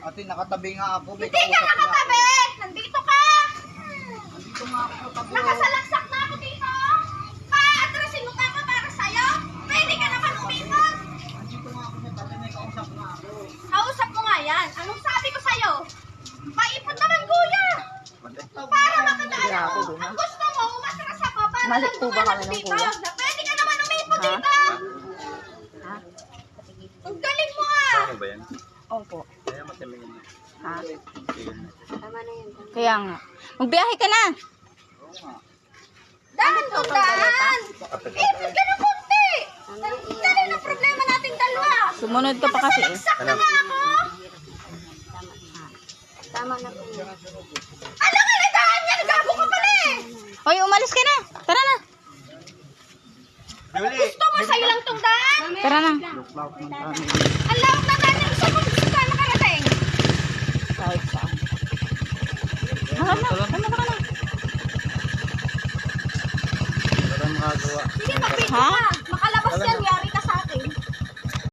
Ate, nakatabi nga ako. May Hindi ka kausap nga nakatabi! ako. Nandito ka! Nandito nga ako sa tabi. Nakasalaksak na ako dito! Pa-addressin mo ka para sa'yo? Pwede ka naman umipot! Nandito nga ako sa tabi. May kausap nga ako. Kausap mo nga yan. Anong sabi ko sa'yo? Paipot naman, kuya! Para makadaan ako. Ang gusto mo, umatras ako para Mali po ba kami ng dito. kuya? Pwede ka naman umipot Ha? dito! Ha? Ang galing mo ah! Ano ba yan? Opo. Kaya matamingin mo. Ha? Tama na yun. Kaya nga. Magbiyahe ka na. Oo nga. Daan to, daan! Ipot ka ng konti! Dali ng problema nating dalawa! Sumunod ka pa kasi eh. Nakasalaksak na nga ako! Tama na po. Alam nga, nagdaan niya! Nagago ka pala eh! Hoy, umalis ka na. Tara na. Gusto mo sa'yo lang tong daan? Tara na. Luklaw ng kami. Ang lawak na daan! Gusto mo gusto ka makarating? Kahit saan. Tara na. Tama ka na. Wala makagawa. Sige, magpito Ha? ka!